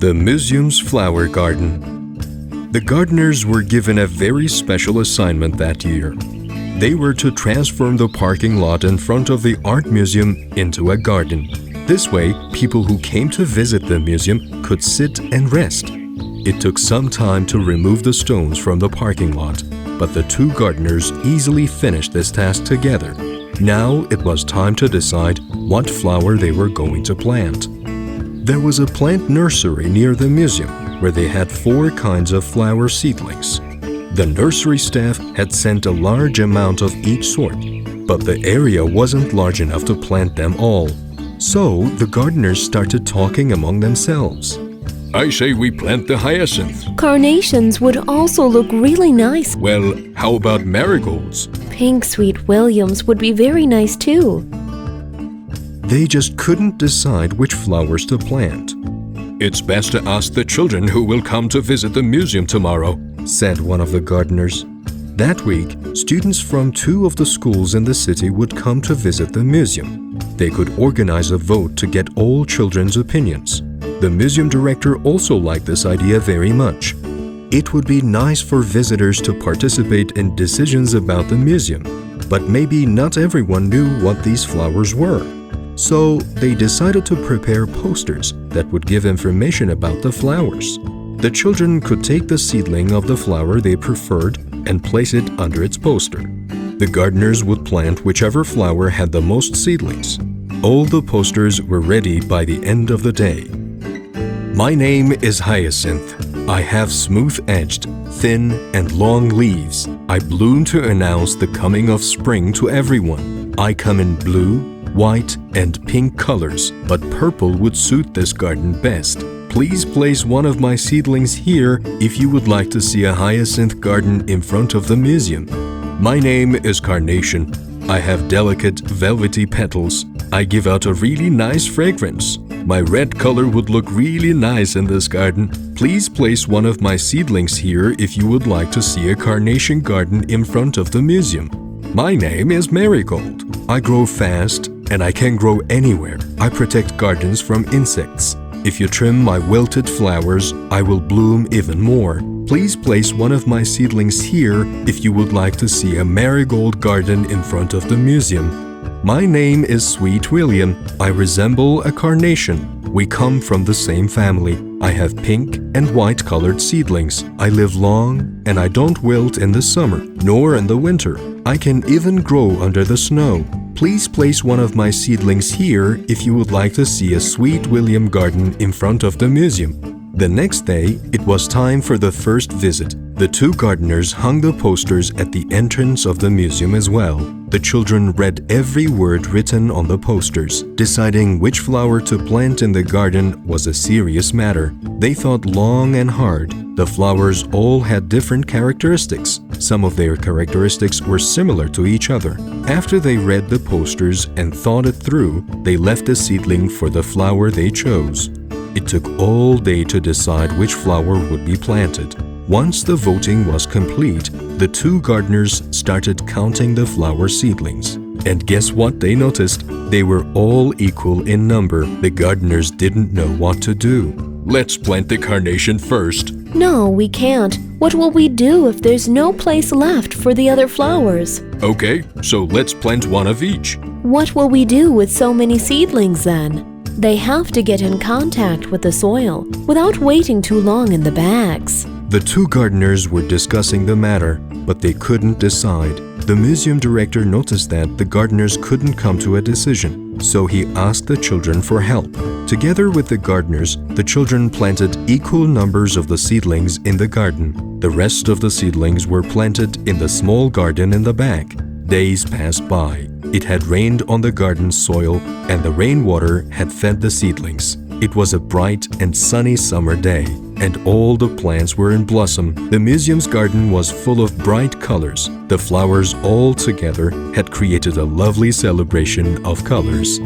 The museum's flower garden. The gardeners were given a very special assignment that year. They were to transform the parking lot in front of the art museum into a garden. This way, people who came to visit the museum could sit and rest. It took some time to remove the stones from the parking lot, but the two gardeners easily finished this task together. Now it was time to decide what flower they were going to plant. There was a plant nursery near the museum where they had 4 kinds of flower seedlings. The nursery staff had sent a large amount of each sort, but the area wasn't large enough to plant them all. So the gardeners started talking among themselves. I say we plant the hyacinth. Carnations would also look really nice. Well, how about marigolds? Pink Sweet Williams would be very nice too. They just couldn't decide which flowers to plant. It's best to ask the children who will come to visit the museum tomorrow, said one of the gardeners. That week, students from 2 of the schools in the city would come to visit the museum. They could organize a vote to get all children's opinions. The museum director also liked this idea very much. It would be nice for visitors to participate in decisions about the museum, but maybe not everyone knew what these flowers were. So they decided to prepare posters that would give information about the flowers. The children could take the seedling of the flower they preferred and place it under its poster. The gardeners would plant whichever flower had the most seedlings. All the posters were ready by the end of the day. My name is Hyacinth. I have smooth-edged, thin, and long leaves. I bloom to announce the coming of spring to everyone. I come in blue, white, and pink colors, but purple would suit this garden best. Please place one of my seedlings here if you would like to see a hyacinth garden in front of the museum. My name is Carnation. I have delicate, velvety petals. I give out a really nice fragrance. My red color would look really nice in this garden. Please place one of my seedlings here if you would like to see a carnation garden in front of the museum. My name is Marigold. I grow fast and I can grow anywhere. I protect gardens from insects. If you trim my wilted flowers, I will bloom even more. Please place one of my seedlings here if you would like to see a marigold garden in front of the museum. My name is Sweet William. I resemble a carnation. We come from the same family. I have pink and white colored seedlings. I live long and I don't wilt in the summer, nor in the winter. I can even grow under the snow. Please place one of my seedlings here if you would like to see a Sweet William garden in front of the museum. The next day, it was time for the first visit. The 2 gardeners hung the posters at the entrance of the museum as well. The children read every word written on the posters. Deciding which flower to plant in the garden was a serious matter. They thought long and hard. The flowers all had different characteristics. Some of their characteristics were similar to each other. After they read the posters and thought it through, they left a seedling for the flower they chose. It took all day to decide which flower would be planted. Once the voting was complete, the 2 gardeners started counting the flower seedlings. And guess what they noticed? They were all equal in number. The gardeners didn't know what to do. Let's plant the carnation first. No, we can't. What will we do if there's no place left for the other flowers? Okay, so let's plant one of each. What will we do with so many seedlings then? They have to get in contact with the soil without waiting too long in the bags. The 2 gardeners were discussing the matter, but they couldn't decide. The museum director noticed that the gardeners couldn't come to a decision, so he asked the children for help. Together with the gardeners, the children planted equal numbers of the seedlings in the garden. The rest of the seedlings were planted in the small garden in the back. Days passed by. It had rained on the garden's soil, and the rainwater had fed the seedlings. It was a bright and sunny summer day, and all the plants were in blossom. The museum's garden was full of bright colors. The flowers all together had created a lovely celebration of colors.